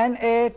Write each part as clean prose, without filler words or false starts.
NA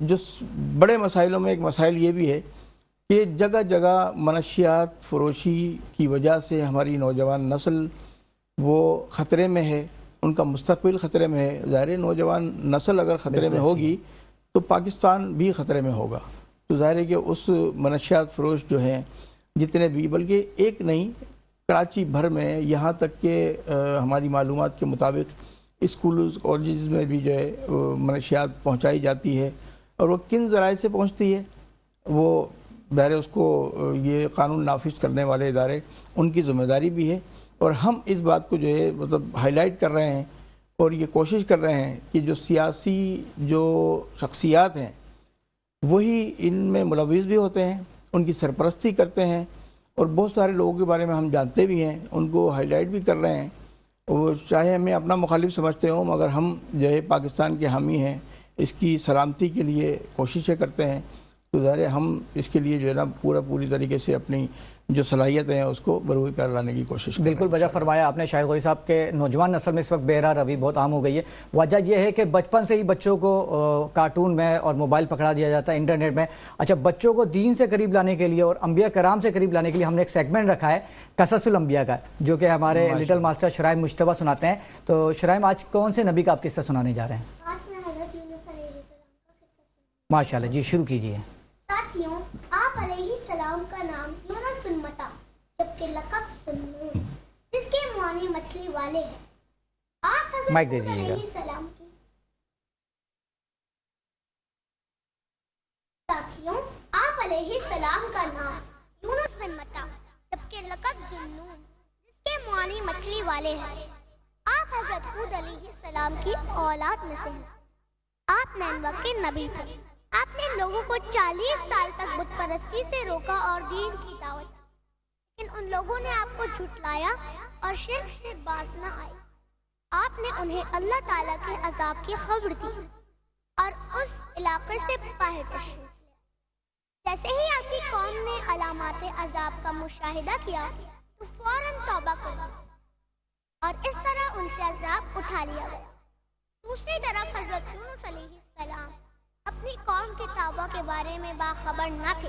جو بڑے مسائلوں میں ایک مسائل یہ بھی ہے کہ جگہ جگہ منشیات فروشی کی وجہ سے ہماری نوجوان نسل وہ خطرے میں ہے، ان کا مستقبل خطرے میں ہے۔ ظاہر نوجوان نسل اگر خطرے میں ہوگی تو پاکستان بھی خطرے میں ہوگا۔ تو ظاہر ہے کہ اس منشیات فروش جو ہیں جتنے بھی، بلکہ ایک نہیں، کراچی بھر میں، یہاں تک کہ ہماری معلومات کے مطابق اسکولز کالجز میں بھی جو ہے منشیات پہنچائی جاتی ہے، اور وہ کن ذرائع سے پہنچتی ہے وہ بہر اس کو یہ قانون نافذ کرنے والے ادارے، ان کی ذمہ داری بھی ہے۔ اور ہم اس بات کو جو ہے مطلب ہائی لائٹ کر رہے ہیں اور یہ کوشش کر رہے ہیں کہ جو سیاسی جو شخصیات ہیں وہی ان میں ملوث بھی ہوتے ہیں، ان کی سرپرستی کرتے ہیں، اور بہت سارے لوگوں کے بارے میں ہم جانتے بھی ہیں، ان کو ہائی لائٹ بھی کر رہے ہیں۔ اور چاہے ہمیں اپنا مخالف سمجھتے ہوں، مگر ہم جو ہے پاکستان کے حامی ہیں، اس کی سلامتی کے لیے کوششیں کرتے ہیں۔ تو ظاہر ہے ہم اس کے لیے جو ہے نا پوری طریقے سے اپنی جو صلاحیتیں ہیں اس کو بروئے کار لانے کی کوشش کریں۔ بالکل بجا فرمایا آپ نے شاہد غوری صاحب کے نوجوان نسل میں اس وقت بے راہ روی بہت عام ہو گئی ہے۔ وجہ یہ ہے کہ بچپن سے ہی بچوں کو کارٹون میں اور موبائل پکڑا دیا جاتا ہے، انٹرنیٹ میں۔ اچھا، بچوں کو دین سے قریب لانے کے لیے اور انبیاء کرام سے قریب لانے کے لیے ہم نے ایک سیگمنٹ رکھا ہے قصص الانبیاء کا، جو کہ ہمارے لٹل ماسٹر شرائم مجتبیٰ سناتے ہیں۔ تو شرائم، آج کون سے نبی کا آپ قصہ سنانے جا رہے ہیں؟ ماشاء اللہ، جی شروع کیجیے۔ ساتھیوں، آپ علیہ السلام کا نام یونس بن متی جبکہ لقب سنون، جس کے معنی مچھلی والے ہیں۔ آپ حضرت مائک دے ہود دیجیے گا۔ علیہ السلام کی ساتھیوں، آپ علیہ السلام کا نام یونس بن متی جبکہ لقب سنون، جس کے معنی مچھلی والے ہیں۔ آپ حضرت ہود علیہ السلام کی اولاد میں سے ہیں۔ آپ نینوا کے نبی تھے۔ آپ نے لوگوں کو 40 سال تک بت پرستی سے روکا اور دین کی دعوت دی، لیکن ان لوگوں نے آپ کو جھٹلایا اور شرک سے باز نہ آئے۔ آپ نے انہیں اللہ تعالیٰ کے عذاب کی خبر دی اور اس علاقے سے باہر تشریف لیا۔ جیسے ہی آپ کی قوم نے علامات عذاب کا مشاہدہ کیا تو فوراً توبہ کر دی اور اس طرح ان سے عذاب اٹھا لیا گیا۔ دوسری طرف حضرت یونس علیہ السلام اپنی قوم کے توبہ کے بارے میں باخبر نہ تھے،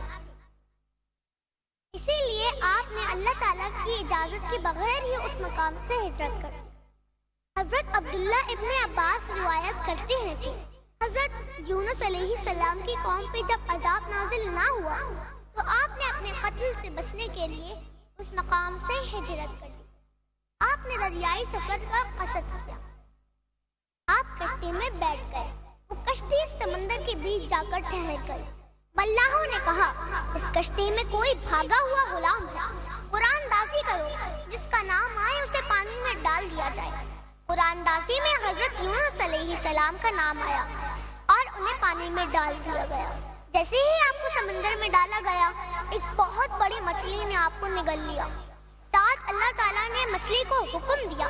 اسی لیے آپ نے اللہ تعالیٰ کی اجازت کے بغیر ہی اس مقام سے ہجرت کر دی۔ حضرت عبداللہ ابن عباس روایت کرتے ہیں کہ حضرت یونس علیہ السلام کی قوم پہ جب عذاب نازل نہ ہوا تو آپ نے اپنے قتل سے بچنے کے لیے اس مقام سے ہجرت کر دی۔ آپ نے دریائی سفر کا قصد کیا۔ آپ کشتی میں بیٹھ گئے۔ وہ کشتی سمندر کے بیچ جا کر ٹھہر گئی۔ ملاحوں نے کہا، اس کشتی میں کوئی بھاگا ہوا غلام ہے، قرآن دازی کرو، جس کا نام آئے اسے پانی میں ڈال دیا جائے۔ قرآن دازی میں حضرت یونس علیہ السلام کا نام آیا اور انہیں پانی میں ڈال دیا گیا۔ جیسے ہی آپ کو سمندر میں ڈالا گیا، ایک بہت بڑی مچھلی نے آپ کو نگل لیا۔ ساتھ اللہ تعالیٰ نے مچھلی کو حکم دیا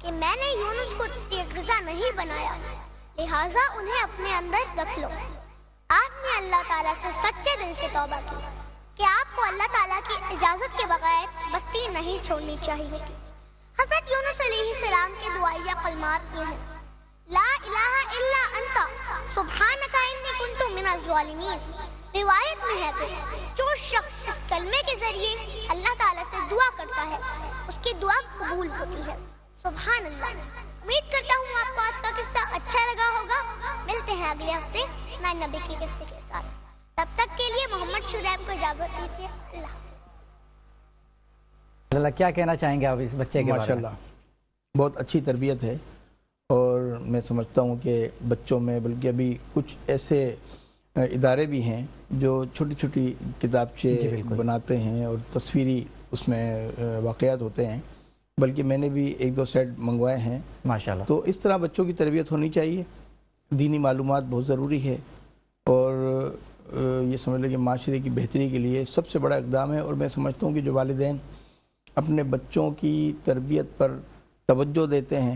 کہ میں نے یونس کو غذا نہیں بنایا، لہٰذا انہیں اپنے اندر رکھ لو۔ آپ نے اللہ تعالیٰ سے سچے دل سے توبہ کی کہ آپ کو اللہ تعالیٰ کی اجازت کے بغیر بستی نہیں چھوڑنی چاہیے تھی۔ حضرت یونس علیہ السلام کے دعائیہ کلمات یہ ہیں: لا الہ الا انت سبحانک انی کنت من الظالمین۔ روایت میں ہے کہ جو شخص اس کلمے کے ذریعے اللہ تعالیٰ سے دعا کرتا ہے اس کی دعا قبول ہوتی ہے۔ سبحان اللہ۔ امید کرتا ہوں آپ کو آج کا قصہ اچھا لگا ہوگا۔ ملتے ہیں اگلے ہفتے نئے نبی کے قصے کے ساتھ۔ تب تک کے لیے محمد شرائم کو اجازت دیجیے۔ اللہ اللہ، کیا کہنا چاہیں گے آپ اس بچے کے بارے میں؟ ماشاءاللہ بہت اچھی تربیت ہے، اور میں سمجھتا ہوں کہ بچوں میں، بلکہ ابھی کچھ ایسے ادارے بھی ہیں جو چھوٹی چھوٹی کتابچے بناتے ہیں اور تصویری اس میں واقعات ہوتے ہیں، بلکہ میں نے بھی 1-2 سیٹ منگوائے ہیں ماشاءاللہ۔ تو اس طرح بچوں کی تربیت ہونی چاہیے۔ دینی معلومات بہت ضروری ہے، اور یہ سمجھ لیں کہ معاشرے کی بہتری کے لیے سب سے بڑا اقدام ہے۔ اور میں سمجھتا ہوں کہ جو والدین اپنے بچوں کی تربیت پر توجہ دیتے ہیں،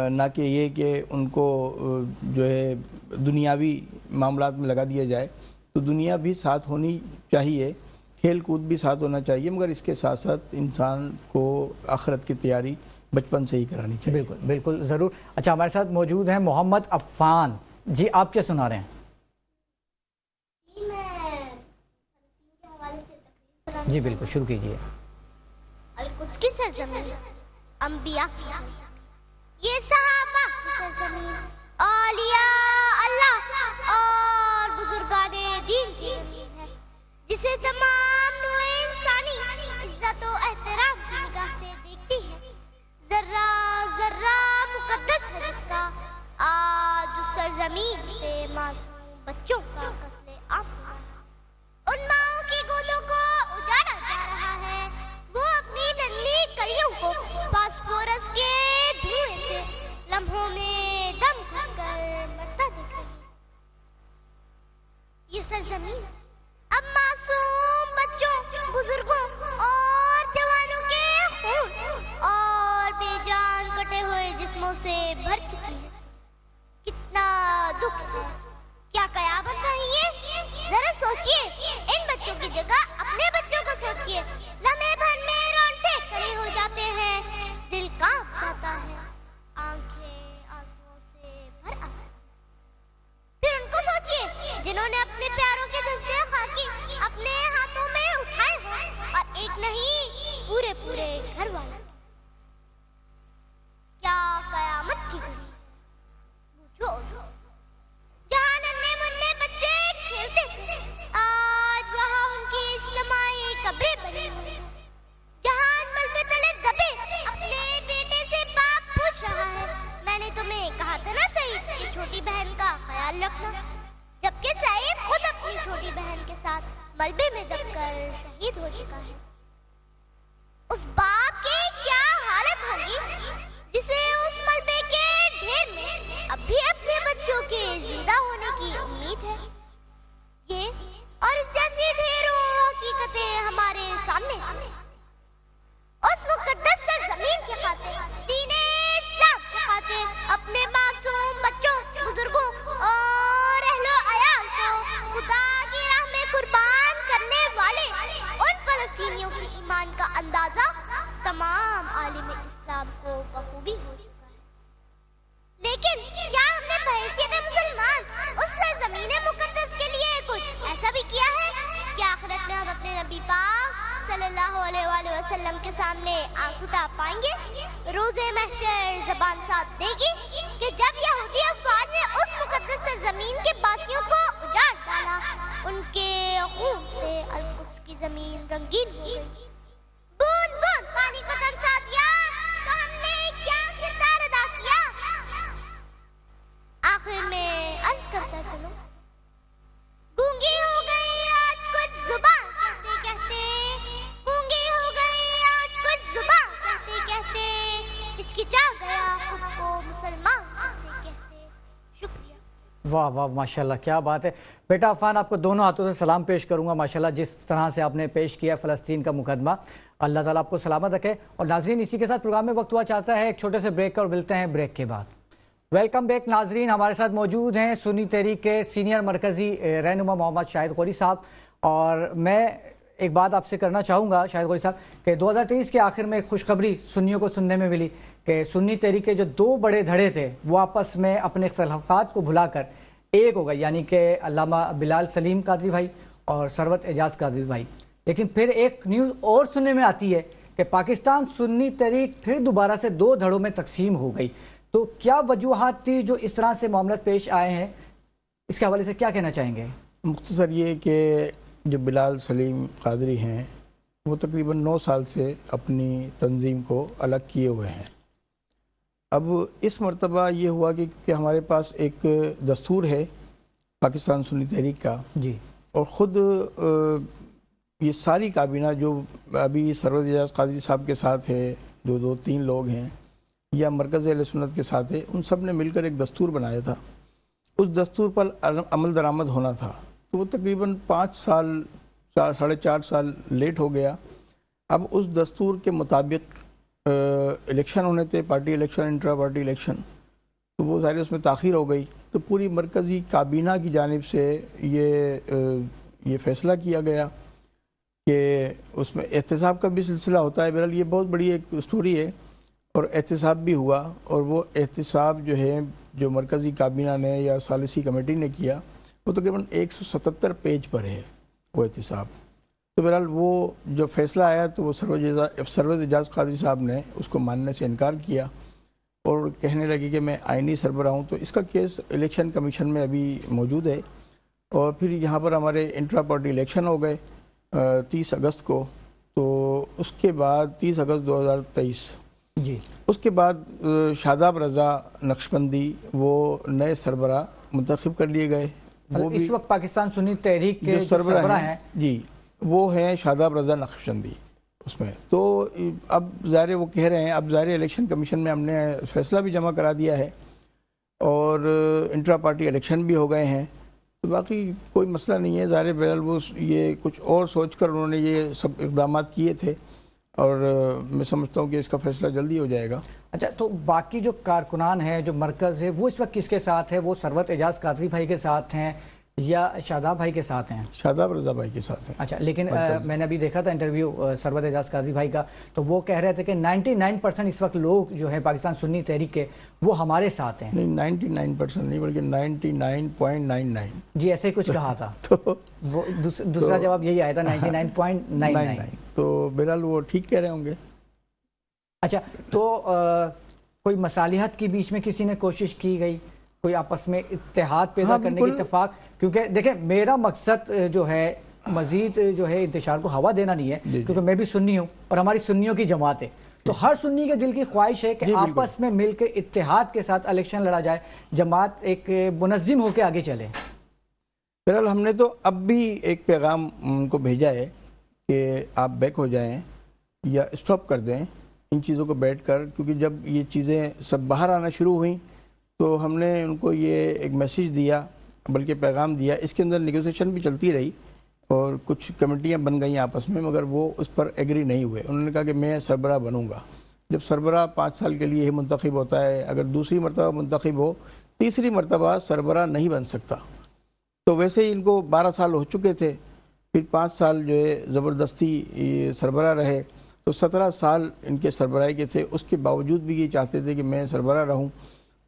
نہ کہ یہ کہ ان کو جو ہے دنیاوی معاملات میں لگا دیا جائے، تو دنیا بھی ساتھ ہونی چاہیے، کھیل کود بھی ساتھ ہونا چاہیے، مگر اس کے ساتھ ساتھ انسان کو آخرت کی تیاری بچپن سے ہی کرانی چاہیے۔ بالکل بالکل ضرور۔ اچھا، ہمارے ساتھ موجود ہیں محمد عفان جی، آپ کیا سنا رہے ہیں؟ جی بالکل شروع کیجیے. القدس کی سرزمین، انبیاء کی سرزمین، یہ صحابہ کی سرزمین، اولیاء اللہ اور بزرگان دین کی زمین ہے، جسے تمام نوع انسانی عزت و احترام کی نگاہ سے دیکھتی ہے. ذرہ ذرہ مقدس ہے جس کا. آج اس سرزمین سے معصوم بچوں کا قتل عام ہوا ہے. ان ماؤں کی گودوں کو اجاڑا جا رہا ہے. وہ اپنی ننھی کلیوں کو فاسفورس کے دھوئیں سے لمحوں میں دم گھٹ کر مرتا دیکھ رہی ہے. یہ سرزمین اب معصوم بچوں، بزرگوں اور جوانوں کے خون اور بے جان کٹے ہوئے جسموں سے بھر چکی ہے. کتنا دکھ ہے، کیا قیامت نہیں ہے. ذرا سوچئے، ان بچوں کی جگہ اپنے بچوں کو سوچئے. لمحے بھر میں رونگٹے کھڑے ہو جاتے ہیں، دل کانپ جاتا ہے، آنکھیں آنسوؤں سے بھر آتی ہیں. پھر ان کو سوچئے جنہوں نے اپنے پیاروں کے دستے خاکی اپنے ہاتھوں میں اٹھائے ہوں، اور ایک نہیں پورے پورے گھر والے. کیا قیامت کی گھڑی پوچھو. جہاں ننھے منھے بچے کھیلتے تھے، آج وہاں ان کی اجتماعی قبریں بنی ہوئی ہیں. جہاں ملبے تلے دبے اپنے بیٹے سے باپ پوچھ رہا ہے، میں نے تمہیں کہا تھا نا سعید کہ چھوٹی بہن کا خیال رکھنا، جبکہ سعید خود اپنی چھوٹی بہن کے ساتھ ملبے میں دب کر شہید ہو چکا ہے. اس باپ کی کیا حالت ہوگی جسے اس ملبے کے ڈھیر میں اب بھی اپنے بچوں کے زندہ ہونے کی امید ہے. یہ اور اس جیسی ڈھیروں حقیقتیں ہمارے سامنے ہیں. اس مقدس سرزمین کے خاطر، دین اسلام کے خاطر، اپنے معصوم بچوں، بزرگوں اور اہل و عیال کو خدا کی راہ میں قربان کرنے والے ان فلسطینیوں کے ایمان کا اندازہ تمام عالم اسلام کو بخوبی ہو چکا ہے. لیکن کیا ہم نے بحیثیت مسلمان اس سرزمین مقدس کے لیے کچھ ایسا بھی کیا ہے کہ آخرت میں ہم اپنے نبی پاک صلی اللہ علیہ وآلہ وسلم کے سامنے آنکھ اٹھا پائیں گے؟ روز محشر زبان ساتھ دے گی کہ جب یہودی افواج نے اس مقدس سرزمین کے باسیوں کو اجاڑ ڈالا، ان کے خون سے القدس کی زمین رنگین ہو گئی. بوند بوند پانی کو ترسا دیا تو ہم نے کیا کردار ادا کیا؟ آخر میں عرض کرتا چلوں، گونگی ہو گئی آج کچھ زبان کہتے کہتے، گونگی ہو گئی آج کچھ زبان کہتے کہتے، ہچکچا گیا خود کو مسلمان کہتے کہتے. شکریہ. واہ واہ ماشاءاللہ کیا بات ہے. بیٹا عفان آپ کو دونوں ہاتھوں سے سلام پیش کروں گا. ماشاءاللہ جس طرح سے آپ نے پیش کیا فلسطین کا مقدمہ، اللہ تعالیٰ آپ کو سلامت رکھے. اور ناظرین اسی کے ساتھ پروگرام میں وقت ہوا چاہتا ہے ایک چھوٹے سے بریک کا، اور ملتے ہیں بریک کے بعد. ویلکم بیک ناظرین. ہمارے ساتھ موجود ہیں سنی تحریک کے سینئر مرکزی رہنما محمد شاہد غوری صاحب. اور میں ایک بات آپ سے کرنا چاہوں گا شاہد غوری صاحب کہ 2023 کے آخر میں ایک خوشخبری سنیوں کو سننے میں ملی کہ سنی تحریک کے جو دو بڑے دھڑے تھے وہ آپس میں اپنے اختلافات کو بھلا کر ایک ہو گئے، یعنی کہ علامہ بلال سلیم قادری بھائی اور ثروت اعجاز قادری بھائی. لیکن پھر ایک نیوز اور سننے میں آتی ہے کہ پاکستان سنی تحریک پھر دوبارہ سے دو دھڑوں میں تقسیم ہو گئی. تو کیا وجوہات تھی جو اس طرح سے معاملات پیش آئے ہیں؟ اس کے حوالے سے کیا کہنا چاہیں گے؟ مختصر یہ کہ جو بلال سلیم قادری ہیں وہ تقریباً 9 سال سے اپنی تنظیم کو الگ کیے ہوئے ہیں. اب اس مرتبہ یہ ہوا کہ ہمارے پاس ایک دستور ہے پاکستان سنی تحریک کا جی، اور خود یہ ساری کابینہ جو ابھی ثروت اعجاز قادری صاحب کے ساتھ ہے، جو 3 لوگ ہیں، یا مرکز اہل سنت کے ساتھ ہے، ان سب نے مل کر ایک دستور بنایا تھا. اس دستور پر عمل درآمد ہونا تھا، تو وہ تقریباً 5 سال 4.5 سال لیٹ ہو گیا. اب اس دستور کے مطابق الیکشن ہونے تھے، party election, intra party election, تو وہ ظاہر اس میں تاخیر ہو گئی. تو پوری مرکزی کابینہ کی جانب سے یہ فیصلہ کیا گیا کہ اس میں احتساب کا بھی سلسلہ ہوتا ہے. بہرحال یہ بہت بڑی ایک سٹوری ہے، اور احتساب بھی ہوا. اور وہ احتساب جو ہے جو مرکزی کابینہ نے یا ثالثی کمیٹی نے کیا، وہ تقریباً 177 پیج پر ہے وہ احتساب. تو بہرحال وہ جو فیصلہ آیا تو وہ سرور اعجاز قادری صاحب نے اس کو ماننے سے انکار کیا اور کہنے لگے کہ میں آئینی سربراہ ہوں. تو اس کا کیس الیکشن کمیشن میں ابھی موجود ہے. اور پھر یہاں پر ہمارے انٹرا پارٹی الیکشن ہو گئے 30 اگست کو. تو اس کے بعد 30 اگست 2023 جی اس کے بعد شاداب رضا نقشبندی وہ نئے سربراہ منتخب کر لیے گئے. وہ اس وقت پاکستان سنی تحریک کے جو سربراہ ہیں جی وہ ہیں شاداب رضا نقشبندی اس میں. تو اب ظاہر وہ کہہ رہے ہیں اب ظاہر الیکشن کمیشن میں ہم نے فیصلہ بھی جمع کرا دیا ہے اور انٹرا پارٹی الیکشن بھی ہو گئے ہیں. تو باقی کوئی مسئلہ نہیں ہے. ظاہر بہرحال وہ یہ کچھ اور سوچ کر انہوں نے یہ سب اقدامات کیے تھے اور میں سمجھتا ہوں کہ اس کا فیصلہ جلدی ہو جائے گا. اچھا تو باقی جو کارکنان ہیں جو مرکز ہے وہ اس وقت کس کے ساتھ ہے؟ وہ سرور اعجاز قادری بھائی کے ساتھ ہیں یا شاداب بھائی کے ساتھ ہیں؟ شاداب رضا بھائی کے ساتھ ہیں. اچھا لیکن میں نے ابھی دیکھا تھا انٹرویو سرور اعجاز قادری بھائی کا تو وہ کہہ رہے تھے کہ 99% اس وقت لوگ جو ہیں پاکستان سنی تحریک کے وہ ہمارے ساتھ ہیں. نہیں 99% نہیں بلکہ 99.99 جی ایسے کچھ کہا تھا. تو وہ دوسرا جواب یہی آیا تھا 99.99. تو بہرحال وہ ٹھیک کہہ رہے ہوں گے. اچھا تو کوئی مصالحت کے بیچ میں کسی نے کوشش کی گئی کوئی آپس میں اتحاد پیدا کرنے کی اتفاق؟ کیونکہ دیکھیں میرا مقصد جو ہے مزید جو ہے انتشار کو ہوا دینا نہیں ہے کیونکہ میں بھی سنی ہوں اور ہماری سنیوں کی جماعت ہے. تو ہر سنی کے دل کی خواہش ہے کہ آپس میں مل کے اتحاد کے ساتھ الیکشن لڑا جائے, جماعت ایک منظم ہو کے آگے چلے. بہرحال ہم نے تو اب بھی ایک پیغام ان کو بھیجا ہے کہ آپ بیک ہو جائیں یا اسٹاپ کر دیں ان چیزوں کو بیٹھ کر, کیونکہ جب یہ چیزیں سب باہر آنا شروع ہوئیں تو ہم نے ان کو یہ ایک میسیج دیا بلکہ پیغام دیا. اس کے اندر نیگوسیشن بھی چلتی رہی اور کچھ کمیٹیاں بن گئیں آپس میں مگر وہ اس پر ایگری نہیں ہوئے. انہوں نے کہا کہ میں سربراہ بنوں گا. جب سربراہ 5 سال کے لیے ہی منتخب ہوتا ہے, اگر دوسری مرتبہ منتخب ہو تیسری مرتبہ سربراہ نہیں بن سکتا. تو ویسے ہی ان کو 12 سال ہو چکے تھے, پھر 5 سال جو ہے زبردستی سربراہ رہے, تو 17 سال ان کے سربراہی کے تھے. اس کے باوجود بھی یہ چاہتے تھے کہ میں سربراہ رہوں,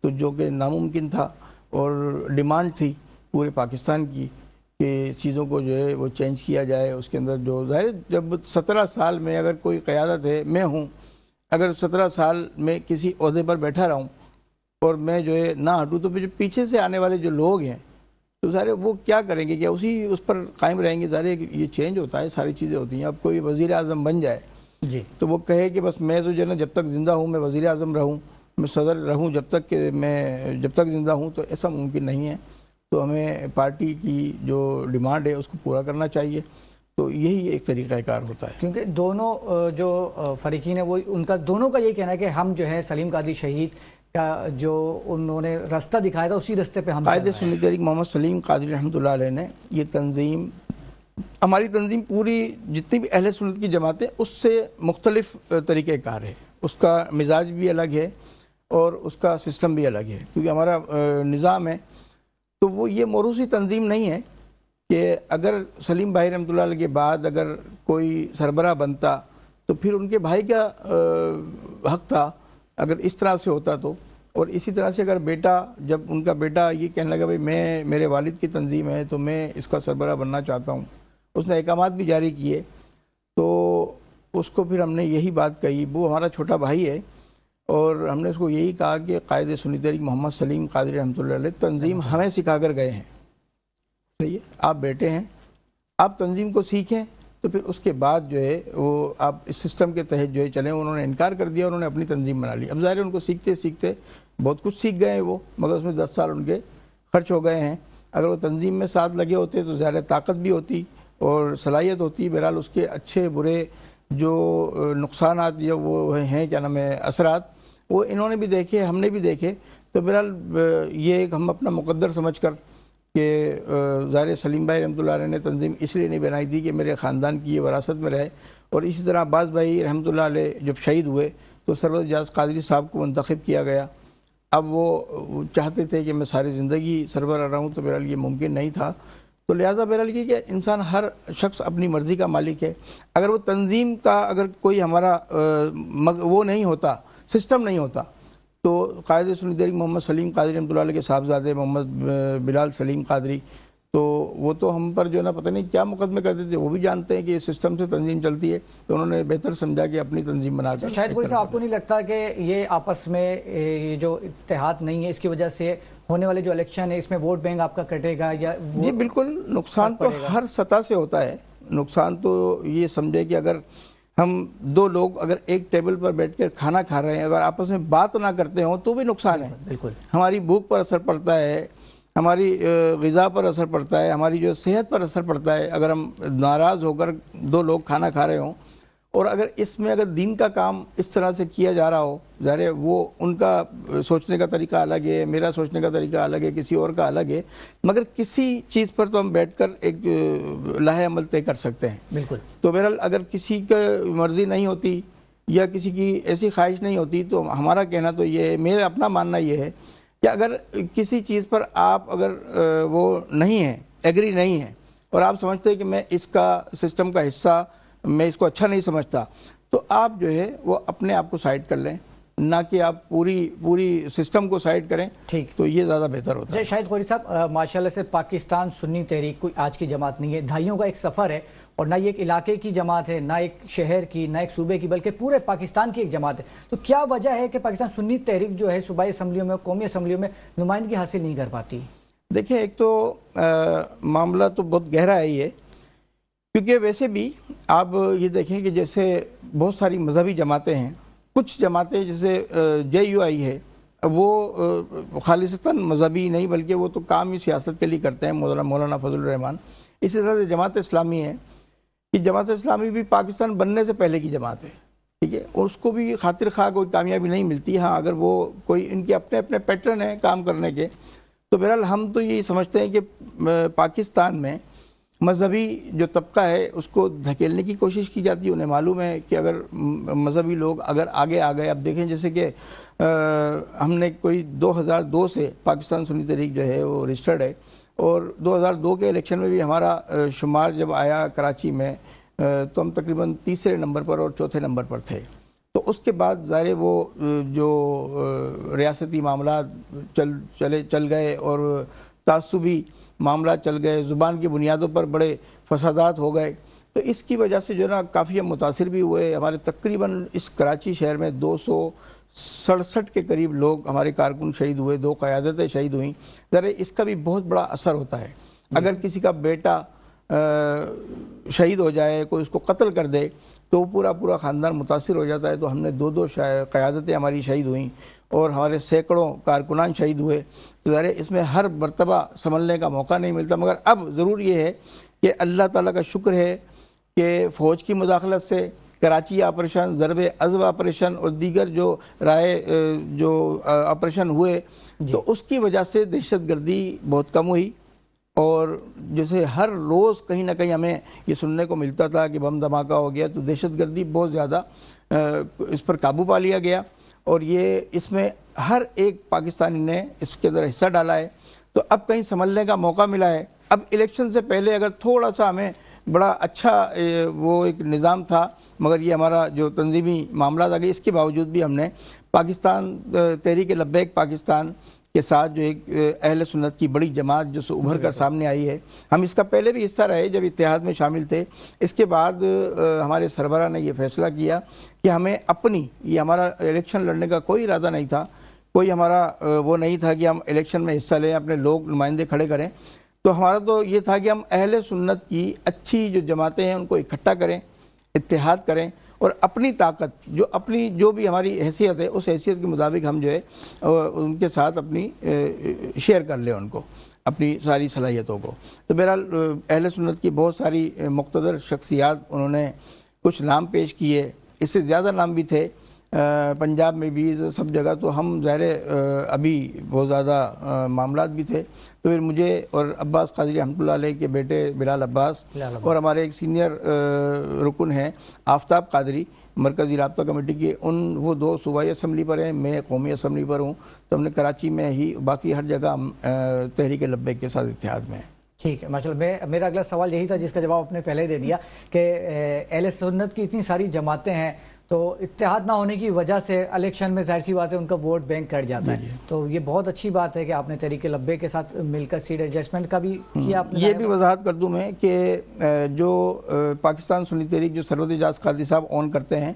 تو جو کہ ناممکن تھا اور ڈیمانڈ تھی پورے پاکستان کی کہ چیزوں کو جو ہے وہ چینج کیا جائے. اس کے اندر جو ظاہر جب 17 سال میں اگر کوئی قیادت ہے, میں ہوں, اگر 17 سال میں کسی عہدے پر بیٹھا رہوں اور میں جو ہے نہ ہٹوں تو جو پیچھے سے آنے والے جو لوگ ہیں تو ظاہر وہ کیا کریں گے, کیا اسی اس پر قائم رہیں گے؟ ظاہر یہ چینج ہوتا ہے, ساری چیزیں ہوتی ہیں. اب کوئی وزیر اعظم بن جائے جی تو وہ کہے کہ بس میں تو جو ہے نا جب تک زندہ ہوں میں وزیر اعظم رہوں, میں صدر رہوں جب تک کہ میں جب تک زندہ ہوں, تو ایسا ممکن نہیں ہے. تو ہمیں پارٹی کی جو ڈیمانڈ ہے اس کو پورا کرنا چاہیے. تو یہی ایک طریقہ کار ہوتا ہے, کیونکہ دونوں جو فریقین ہیں وہ ان کا دونوں کا یہی کہنا ہے کہ ہم جو ہے سلیم قادری شہید کا جو انہوں نے راستہ دکھایا تھا اسی راستے پہ ہم قائد سنی تحریک محمد سلیم قادری رحمۃ اللہ علیہ نے یہ تنظیم, ہماری تنظیم پوری جتنی بھی اہل سنت کی جماعتیں اس سے مختلف طریقہ کار ہے. اس کا مزاج بھی الگ ہے اور اس کا سسٹم بھی الگ ہے, کیونکہ ہمارا نظام ہے تو وہ یہ موروثی تنظیم نہیں ہے کہ اگر سلیم بھائی رحمۃ اللہ علیہ کے بعد اگر کوئی سربراہ بنتا تو پھر ان کے بھائی کا حق تھا اگر اس طرح سے ہوتا تو. اور اسی طرح سے اگر بیٹا, جب ان کا بیٹا یہ کہنے لگا بھائی میں میرے والد کی تنظیم ہے تو میں اس کا سربراہ بننا چاہتا ہوں, اس نے احکامات بھی جاری کیے, تو اس کو پھر ہم نے یہی بات کہی. وہ ہمارا چھوٹا بھائی ہے اور ہم نے اس کو یہی کہا کہ قائد سنی تحریک محمد سلیم قادری رحمۃ اللہ علیہ تنظیم ہمیں سکھا کر گئے ہیں, صحیح ہے, آپ بیٹے ہیں, آپ تنظیم کو سیکھیں تو پھر اس کے بعد جو ہے وہ آپ اس سسٹم کے تحت جو ہے چلیں. انہوں نے انکار کر دیا, انہوں نے اپنی تنظیم بنا لی. اب ظاہر ان کو سیکھتے سیکھتے بہت کچھ سیکھ گئے ہیں وہ, مگر اس میں 10 سال ان کے خرچ ہو گئے ہیں. اگر وہ تنظیم میں ساتھ لگے ہوتے تو زیادہ طاقت بھی ہوتی اور صلاحیت ہوتی. بہرحال اس کے اچھے برے جو نقصانات یا وہ ہیں کیا نام ہے اثرات, وہ انہوں نے بھی دیکھے, ہم نے بھی دیکھے. تو بہرحال یہ ایک ہم اپنا مقدر سمجھ کر کہ ظاہر سلیم بھائی رحمۃ اللہ علیہ نے تنظیم اس لیے نہیں بنائی تھی کہ میرے خاندان کی یہ وراثت میں رہے. اور اسی طرح عباس بھائی رحمۃ اللہ علیہ جب شہید ہوئے تو سرور اعجاز قادری صاحب کو منتخب کیا گیا. اب وہ چاہتے تھے کہ میں ساری زندگی سربراہ رہوں, تو بہرحال یہ ممکن نہیں تھا. تو لہٰذا بہرحال یہ کہ انسان ہر شخص اپنی مرضی کا مالک ہے. اگر وہ تنظیم کا اگر کوئی ہمارا وہ نہیں ہوتا, سسٹم نہیں ہوتا, تو قائد سنی تحریک محمد سلیم قادری رحمۃ اللہ علیہ کے صاحبزادے محمد بلال سلیم قادری تو وہ تو ہم پر جو ہے نا پتہ نہیں کیا مقدمے کرتے تھے، وہ بھی جانتے ہیں کہ یہ سسٹم سے تنظیم چلتی ہے، تو انہوں نے بہتر سمجھا کہ اپنی تنظیم بنا کر شاید کوئی صاحب آپ کو نہیں لگتا کہ یہ آپس میں یہ جو اتحاد نہیں ہے اس کی وجہ سے ہونے والے جو الیکشن ہے اس میں ووٹ بینک آپ کا کٹے گا یا جی بالکل، نقصان تو ہر سطح سے ہوتا ہے. نقصان تو یہ سمجھے کہ اگر ہم دو لوگ اگر ایک ٹیبل پر بیٹھ کر کھانا کھا رہے ہیں، اگر آپس میں بات نہ کرتے ہوں تو بھی نقصان ہے. بالکل ہماری بھوک پر اثر پڑتا ہے، ہماری غذا پر اثر پڑتا ہے، ہماری جو صحت پر اثر پڑتا ہے. اگر ہم ناراض ہو کر دو لوگ کھانا کھا رہے ہوں اور اگر اس میں اگر دین کا کام اس طرح سے کیا جا رہا ہو، ظاہر ہے وہ ان کا سوچنے کا طریقہ الگ ہے، میرا سوچنے کا طریقہ الگ ہے، کسی اور کا الگ ہے، مگر کسی چیز پر تو ہم بیٹھ کر ایک لاہ عمل طے کر سکتے ہیں. بالکل. تو بہرحال اگر کسی کا مرضی نہیں ہوتی یا کسی کی ایسی خواہش نہیں ہوتی تو ہمارا کہنا تو یہ ہے، میرا اپنا ماننا یہ ہے کہ اگر کسی چیز پر آپ اگر وہ نہیں ہیں، ایگری نہیں ہیں، اور آپ سمجھتے ہیں کہ میں اس کا سسٹم کا حصہ، میں اس کو اچھا نہیں سمجھتا، تو آپ جو ہے وہ اپنے آپ کو سائڈ کر لیں، نہ کہ آپ پوری سسٹم کو سائڈ کریں. ٹھیک، تو یہ زیادہ بہتر ہوتا ہے. شاہد غوری صاحب، ماشاءاللہ سے پاکستان سنی تحریک کوئی آج کی جماعت نہیں ہے، دہائیوں کا ایک سفر ہے، اور نہ یہ ایک علاقے کی جماعت ہے، نہ ایک شہر کی، نہ ایک صوبے کی، بلکہ پورے پاکستان کی ایک جماعت ہے. تو کیا وجہ ہے کہ پاکستان سنی تحریک جو ہے صوبائی اسمبلیوں میں، قومی اسمبلیوں میں نمائندگی حاصل نہیں کر پاتی؟ دیکھیں، ایک تو معاملہ تو بہت گہرا ہے یہ، کیونکہ ویسے بھی آپ یہ دیکھیں کہ جیسے بہت ساری مذہبی جماعتیں ہیں، کچھ جماعتیں جیسے JUI ہے، وہ خالصتاً مذہبی نہیں بلکہ وہ تو کام ہی سیاست کے لیے کرتے ہیں، مولانا فضل الرحمان. اسی طرح سے جماعت اسلامی ہے کہ جماعت اسلامی بھی پاکستان بننے سے پہلے کی جماعت ہے، ٹھیک ہے، اور اس کو بھی خاطر خواہ کوئی کامیابی نہیں ملتی. ہاں، اگر وہ کوئی ان کے اپنے پیٹرن ہیں کام کرنے کے، تو بہرحال ہم تو یہ سمجھتے ہیں کہ پاکستان میں مذہبی جو طبقہ ہے اس کو دھکیلنے کی کوشش کی جاتی ہے. انہیں معلوم ہے کہ اگر مذہبی لوگ اگر آگے آ گئے، اب دیکھیں جیسے کہ ہم نے کوئی 2002 سے پاکستان سنی تحریک جو ہے وہ رجسٹرڈ ہے، اور 2002 کے الیکشن میں بھی ہمارا شمار جب آیا کراچی میں تو ہم تقریباً تیسرے نمبر پر اور چوتھے نمبر پر تھے. تو اس کے بعد ظاہر وہ جو ریاستی معاملات چل گئے اور تعصبی معاملات چل گئے، زبان کی بنیادوں پر بڑے فسادات ہو گئے، تو اس کی وجہ سے جو ہے نا کافی ہم متاثر بھی ہوئے. ہمارے تقریباً اس کراچی شہر میں 267 کے قریب لوگ ہمارے کارکن شہید ہوئے، 2 قیادتیں شہید ہوئیں. ذرا اس کا بھی بہت بڑا اثر ہوتا ہے. اگر کسی کا بیٹا شہید ہو جائے، کوئی اس کو قتل کر دے، تو پورا خاندان متاثر ہو جاتا ہے. تو ہم نے 2 قیادتیں ہماری شہید ہوئیں اور ہمارے سینکڑوں کارکنان شہید ہوئے. تو ظاہر اس میں ہر مرتبہ سنبھلنے کا موقع نہیں ملتا، مگر اب ضرور یہ ہے کہ اللہ تعالیٰ کا شکر ہے کہ فوج کی مداخلت سے کراچی آپریشن، ضرب عضب آپریشن اور دیگر جو آپریشن ہوئے، تو اس کی وجہ سے دہشت گردی بہت کم ہوئی. اور جیسے ہر روز کہیں نہ کہیں ہمیں یہ سننے کو ملتا تھا کہ بم دھماکہ ہو گیا، تو دہشت گردی بہت زیادہ اس پر قابو پا لیا گیا، اور یہ اس میں ہر ایک پاکستانی نے اس کے اندر حصہ ڈالا ہے. تو اب کہیں سنبھلنے کا موقع ملا ہے. اب الیکشن سے پہلے اگر تھوڑا سا ہمیں بڑا اچھا وہ ایک نظام تھا، مگر یہ ہمارا جو تنظیمی معاملات آ گئے، اس کے باوجود بھی ہم نے پاکستان تحریک لبیک پاکستان کے ساتھ جو ایک اہل سنت کی بڑی جماعت جو ابھر کر سامنے آئی ہے، ہم اس کا پہلے بھی حصہ رہے جب اتحاد میں شامل تھے. اس کے بعد ہمارے سربراہ نے یہ فیصلہ کیا کہ ہمیں یہ ہمارا الیکشن لڑنے کا کوئی ارادہ نہیں تھا، کوئی ہمارا وہ نہیں تھا کہ ہم الیکشن میں حصہ لیں، اپنے لوگ نمائندے کھڑے کریں. تو ہمارا تو یہ تھا کہ ہم اہل سنت کی اچھی جو جماعتیں ہیں ان کو اکٹھا کریں، اتحاد کریں، اور اپنی طاقت جو بھی ہماری حیثیت ہے اس حیثیت کے مطابق ہم جو ہے ان کے ساتھ اپنی شیئر کر لیں ان کو، اپنی ساری صلاحیتوں کو. تو بہرحال اہل سنت کی بہت ساری مقتدر شخصیات انہوں نے کچھ نام پیش کیے، اس سے زیادہ نام بھی تھے پنجاب میں بھی، سب جگہ. تو ہم ظاہر ابھی بہت زیادہ معاملات بھی تھے. تو پھر مجھے اور عباس قادری رحمۃ اللہ علیہ کے بیٹے بلال عباس اور ہمارے ایک سینئر رکن ہیں آفتاب قادری مرکزی رابطہ کمیٹی کے، وہ 2 صوبائی اسمبلی پر ہیں، میں قومی اسمبلی پر ہوں. تو ہم نے کراچی میں ہی، باقی ہر جگہ ہم تحریک لبیک کے ساتھ اتحاد میں ہیں. ٹھیک ہے، ماشاءاللہ. میرا اگلا سوال یہی تھا جس کا جواب آپ نے پہلے دے دیا کہ اہل سنت کی اتنی ساری جماعتیں ہیں، تو اتحاد نہ ہونے کی وجہ سے الیکشن میں ظاہر سی بات ہے ان کا ووٹ بینک کٹ جاتا ہے. تو یہ بہت اچھی بات ہے کہ آپ نے تحریک لبیک کے ساتھ مل کر سیٹ ایڈجسٹمنٹ کا بھی کیا. یہ بھی وضاحت کر دوں میں کہ جو پاکستان سنی تحریک جو سرور اعجاز قادری صاحب اون کرتے ہیں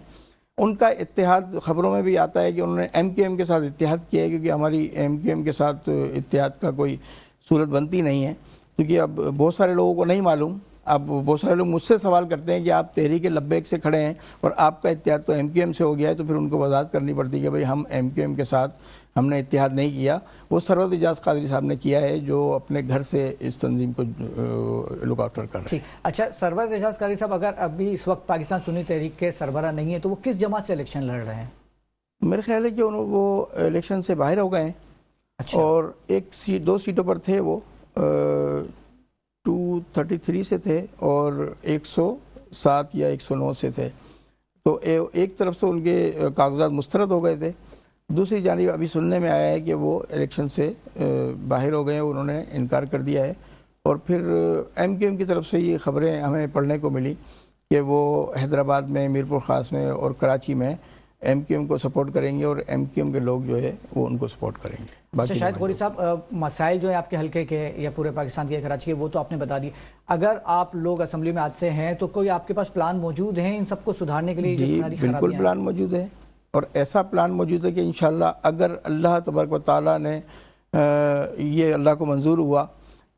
ان کا اتحاد خبروں میں بھی آتا ہے کہ انہوں نے ایم کیو ایم کے ساتھ اتحاد کیا ہے, کیونکہ ہماری ایم کیو ایم کے ساتھ اتحاد کا کوئی صورت بنتی نہیں ہے. کیونکہ اب بہت سارے لوگوں کو نہیں معلوم, اب بہت سارے لوگ مجھ سے سوال کرتے ہیں کہ آپ تحریک لبیک سے کھڑے ہیں اور آپ کا اتحاد تو ایم کیو ایم سے ہو گیا ہے, تو پھر ان کو وضاحت کرنی پڑتی ہے کہ بھئی ہم ایم کیو ایم کے ساتھ ہم نے اتحاد نہیں کیا, وہ سرور اعجاز قادری صاحب نے کیا ہے جو اپنے گھر سے اس تنظیم کو لک آفٹر کر رہے ہیں. اچھا, سرور اعجاز قادری صاحب اگر ابھی اس وقت پاکستان سنی تحریک کے سربراہ نہیں ہے تو وہ کس جماعت سے الیکشن لڑ رہے ہیں؟ میرے خیال ہے کہ وہ الیکشن سے باہر ہو گئے ہیں. اور ایک سیٹ 2 سیٹوں پر تھے, وہ 233 سے تھے اور 107 یا 109 سے تھے. تو ایک طرف سے ان کے کاغذات مسترد ہو گئے تھے, دوسری جانب ابھی سننے میں آیا ہے کہ وہ الیکشن سے باہر ہو گئے ہیں, انہوں نے انکار کر دیا ہے. اور پھر ایم کیو ایم کی طرف سے یہ خبریں ہمیں پڑھنے کو ملی کہ وہ حیدرآباد میں, میرپور خاص میں اور کراچی میں ایم کیو ایم کو سپورٹ کریں گے اور ایم کیو ایم کے لوگ جو ہے وہ ان کو سپورٹ کریں گے. اچھا شاہد غوری صاحب, مسائل جو ہیں آپ کے حلقے کے یا پورے پاکستان کے, کراچی کے, وہ تو آپ نے بتا دی. اگر آپ لوگ اسمبلی میں آتے ہیں تو کوئی آپ کے پاس پلان موجود ہیں ان سب کو سدھارنے کے لیے؟ جی بالکل پلان موجود ہے, اور ایسا پلان موجود ہے کہ انشاءاللہ اگر اللہ تبارک و تعالیٰ نے یہ اللہ کو منظور ہوا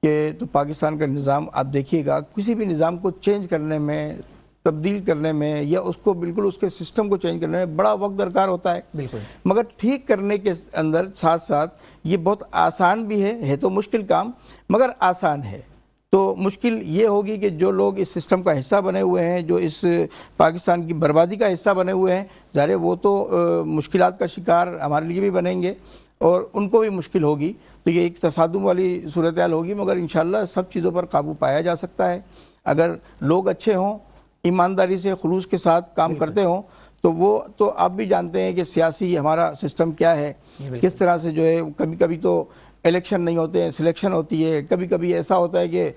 کہ تو پاکستان کا نظام آپ دیکھیے گا, کسی بھی نظام کو چینج کرنے میں, تبدیل کرنے میں, یا اس کو بالکل اس کے سسٹم کو چینج کرنے میں بڑا وقت درکار ہوتا ہے. بالکل, مگر ٹھیک کرنے کے اندر ساتھ ساتھ یہ بہت آسان بھی ہے تو مشکل کام مگر آسان ہے. تو مشکل یہ ہوگی کہ جو لوگ اس سسٹم کا حصہ بنے ہوئے ہیں, جو اس پاکستان کی بربادی کا حصہ بنے ہوئے ہیں, ظاہر ہے وہ تو مشکلات کا شکار ہمارے لیے بھی بنیں گے اور ان کو بھی مشکل ہوگی. تو یہ ایک تصادم والی صورتحال ہوگی, مگر انشاءاللہ سب چیزوں پر قابو پایا جا سکتا ہے اگر لوگ اچھے ہوں, ایمانداری سے خلوص کے ساتھ کام کرتے ہوں. تو وہ تو آپ بھی جانتے ہیں کہ سیاسی ہمارا سسٹم کیا ہے, کس طرح سے جو ہے کبھی کبھی تو الیکشن نہیں ہوتے ہیں, سلیکشن ہوتی ہے, کبھی کبھی ایسا ہوتا ہے کہ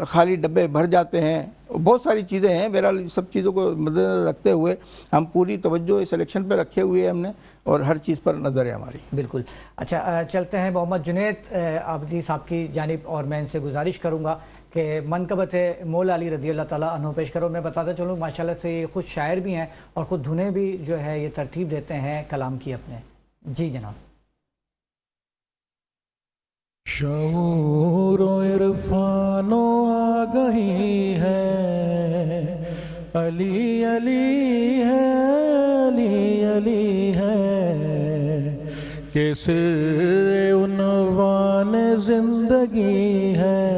خالی ڈبے بھر جاتے ہیں, بہت ساری چیزیں ہیں. بہرحال سب چیزوں کو مد نظر رکھتے ہوئے ہم پوری توجہ اس الیکشن پہ رکھے ہوئے ہیں ہم نے, اور ہر چیز پر نظر ہے ہماری. بالکل. اچھا چلتے ہیں محمد جنید عابدی صاحب کی جانب, اور میں ان سے گزارش کروں گا کہ منقبت مولا علی رضی اللہ تعالیٰ عنہ پیش کرو. میں بتاتا چلوں ماشاءاللہ سے یہ خود شاعر بھی ہیں اور خود دھنیں بھی جو ہے یہ ترتیب دیتے ہیں کلام کی اپنے. جی جناب. شعور و عرفان و آگہی ہے, علی علی ہے, علی علی ہے, کہ سر عنوان زندگی ہے,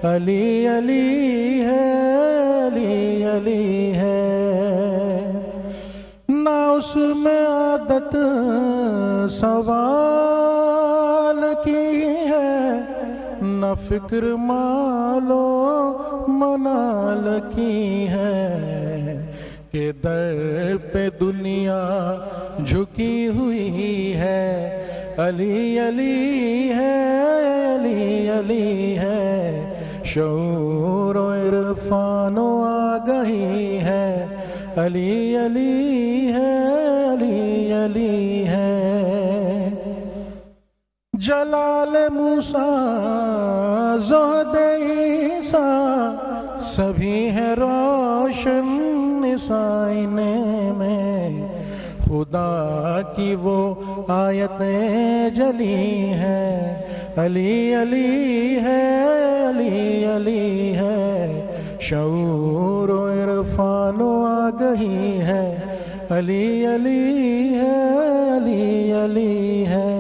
علی علی ہے, علی علی ہے. نہ اس میں عادت سوال کی ہے, نہ فکر مالو منال کی ہے, کہ در پہ دنیا جھکی ہوئی ہے, علی علی ہے, علی علی ہے. شعور و عرفان و آگہی ہے, علی علی ہے, علی علی ہے. جلال موسیٰ زہد عیسیٰ سبھی ہیں روشن نسائنے میں, خدا کی وہ آیتیں جلی ہیں, علی علی ہے, علی علی ہے. شعور و عرفان و آگہی ہے, علی علی ہے, علی علی ہے.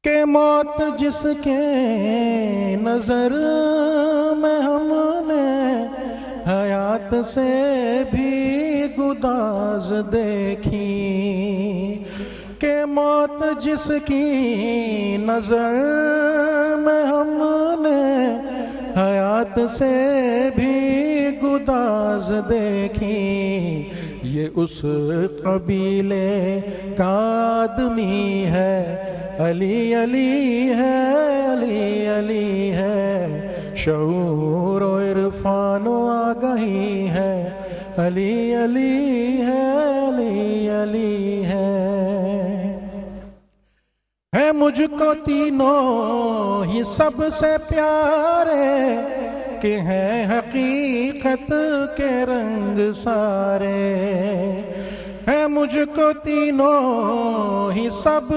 کہ موت جس کے نظر میں ہم نے حیات سے بھی گداز دیکھی, کہ موت جس کی نظر میں ہم نے حیات سے بھی گداز دیکھی, یہ اس قبیلے کا آدمی ہے, علی علی ہے, علی علی ہے. شعور و عرفان و آگہی ہے, علی علی ہے علی علی ہے مجھ کو تینوں ہی سب سے پیارے کہ ہیں حقیقت کے رنگ سارے ہیں مجھ کو تینوں ہی سب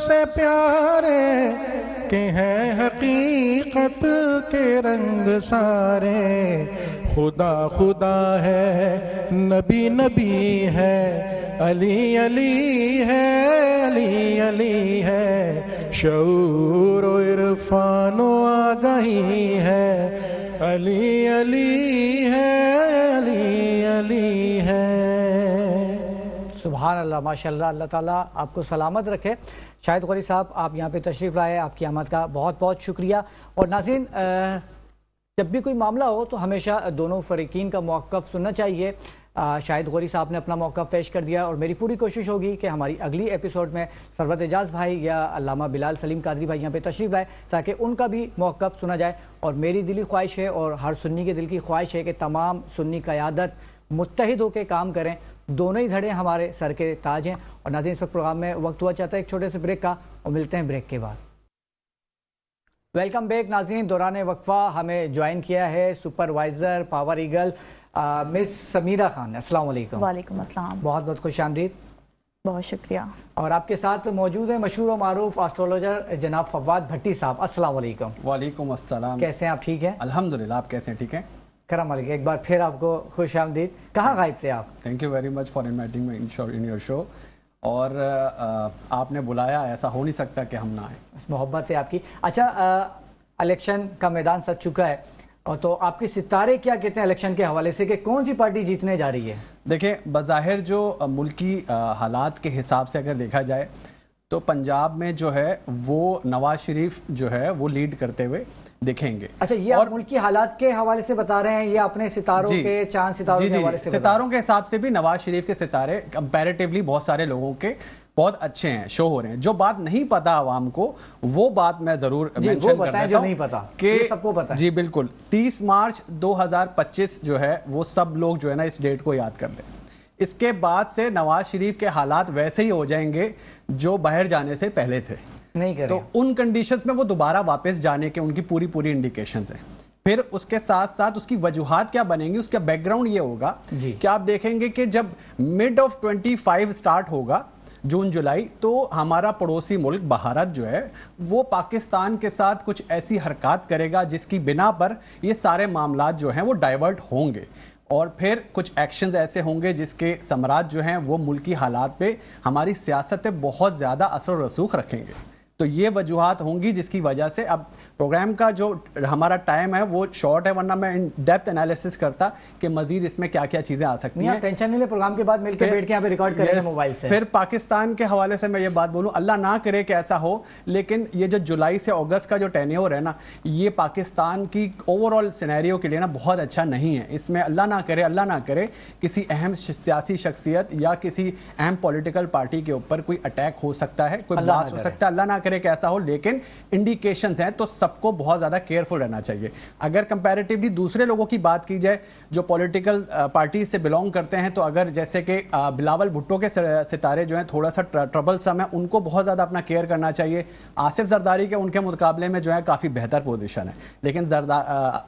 سے پیارے کہ ہیں حقیقت کے رنگ سارے خدا خدا ہے نبی نبی ہے علی علی ہے علی علی ہے شعور و عرفان و آگاہی ہے علی علی ہے علی علی ہے. سبحان اللہ، ماشاء اللہ، اللہ تعالیٰ آپ کو سلامت رکھے. شاہد غوری صاحب، آپ یہاں پہ تشریف لائے، آپ کی آمد کا بہت بہت شکریہ. اور ناظرین، جب بھی کوئی معاملہ ہو تو ہمیشہ دونوں فریقین کا موقف سننا چاہیے. شاہد غوری صاحب نے اپنا موقف پیش کر دیا اور میری پوری کوشش ہوگی کہ ہماری اگلی ایپیسوڈ میں سرورت اعجاز بھائی یا علامہ بلال سلیم قادری بھائی یہاں پہ تشریف لائے تاکہ ان کا بھی موقف سنا جائے. اور میری دلی خواہش ہے اور ہر سنی کے دل کی خواہش ہے کہ تمام سنی قیادت متحد ہو کے کام کریں. دونوں ہی دھڑے ہمارے سر کے تاج ہیں. اور ناظرین، اس وقت پروگرام میں وقت ہوا چاہتا ہے ایک چھوٹے سے بریک کا، اور ملتے ہیں بریک کے بعد. ویلکم بیک ناظرین. دوران وقفہ ہمیں جوائن کیا ہے سپروائزر پاور ایگل مس سمیرہ خان. السلام علیکم. وعلیکم السلام. بہت بہت خوش آمدید. بہت شکریہ. اور آپ کے ساتھ موجود ہیں مشہور و معروف آسٹرولوجر جناب فواد بھٹی صاحب. السلام علیکم. وعلیکم السلام. کیسے ہیں آپ؟ ٹھیک ہیں الحمدللہ. آپ کیسے ہیں؟ ٹھیک ہیں. کرم علیکم. ایک بار پھر آپ کو خوش آمدید. کہاں غائب تھے آپ؟ Thank you very much for inviting me in your show. اور آپ نے بلایا، ایسا ہو نہیں سکتا کہ ہم نہ آئیں. محبت ہے آپ کی. اچھا، الیکشن کا میدان سج چکا ہے، اور تو آپ کے ستارے کیا کہتے ہیں الیکشن کے حوالے سے کہ کون سی پارٹی جیتنے جا رہی ہے؟ دیکھیں، بظاہر جو ملکی حالات کے حساب سے اگر دیکھا جائے تو پنجاب میں جو ہے وہ نواز شریف جو ہے وہ لیڈ کرتے ہوئے دکھیں گے. اچھا، یہ آپ ملکی حالات کے حوالے سے بتا رہے ہیں یا اپنے ستاروں کے چاند ستاروں کے حوالے سے؟ ستاروں کے حساب سے بھی نواز شریف کے ستارے کمپیریٹیولی بہت سارے لوگوں کے بہت اچھے ہیں، شو ہو رہے ہیں. جو بات نہیں پتا عوام کو وہ بات میں ضرور مینشن کر دیتا ہوں نہیں پتا کہ سب کو پتا ہے. جی بالکل. 30 مارچ 2025 جو ہے وہ سب لوگ جو ہے نا اس ڈیٹ کو یاد کر لیں. اس کے بعد سے نواز شریف کے حالات ویسے ہی ہو جائیں گے جو باہر جانے سے پہلے تھے. نہیں کریں تو ان کنڈیشنز میں وہ دوبارہ واپس جانے کے ان کی پوری انڈیکیشنز ہیں. پھر اس کے ساتھ ساتھ اس کی وجوہات کیا بنیں گی، اس کا بیک گراؤنڈ یہ ہوگا کہ آپ دیکھیں گے کہ جب مڈ آف 25 سٹارٹ ہوگا جون جولائی، تو ہمارا پڑوسی ملک بھارت جو ہے وہ پاکستان کے ساتھ کچھ ایسی حرکات کرے گا جس کی بنا پر یہ سارے معاملات جو ہیں وہ ڈائیورٹ ہوں گے. اور پھر کچھ ایکشنز ایسے ہوں گے جس کے ثمرات جو ہیں وہ ملکی حالات پہ، ہماری سیاست پہ بہت زیادہ اثر و رسوخ رکھیں گے. تو یہ وجوہات ہوں گی جس کی وجہ سے اب پروگرام کا جو ہمارا ٹائم ہے وہ شارٹ ہے، ورنہ میں ان ڈیپتھ انالیسس کرتا کہ مزید اس میں کیا کیا چیزیں آ سکتی ہیں. ٹینشن نہیں لے، پروگرام کے بعد مل کے بیٹھ کے یہاں پہ ریکارڈ کریں گے موبائل سے. پھر پاکستان کے حوالے سے میں یہ بات بولوں، اللہ نہ کرے کہ ایسا ہو، لیکن یہ جو جولائی سے اگست کا جو ٹینیور ہے نا، یہ پاکستان کی اوور آل سینیریو کے لیے نا بہت اچھا نہیں ہے. اس میں اللہ نہ کرے کسی اہم سیاسی شخصیت یا کسی اہم پولیٹیکل پارٹی کے اوپر کوئی اٹیک ہو سکتا ہے، کوئی بلاس ہو سکتا ہے. اللہ نہ کرے کہ ایسا ہو، لیکن انڈیکیشنز ہیں تو سب کو بہت زیادہ کیئرفل رہنا چاہیے. اگر کمپیریٹیولی دوسرے لوگوں کی بات کی جائے جو پولیٹیکل پارٹیز سے بلونگ کرتے ہیں، تو اگر جیسے کہ بلاول بھٹو کے ستارے جو ہیں تھوڑا سا ٹربل سم ہیں، ان کو بہت زیادہ اپنا کیئر کرنا چاہیے. آصف زرداری کے ان کے مقابلے میں جو ہے کافی بہتر پوزیشن ہے، لیکن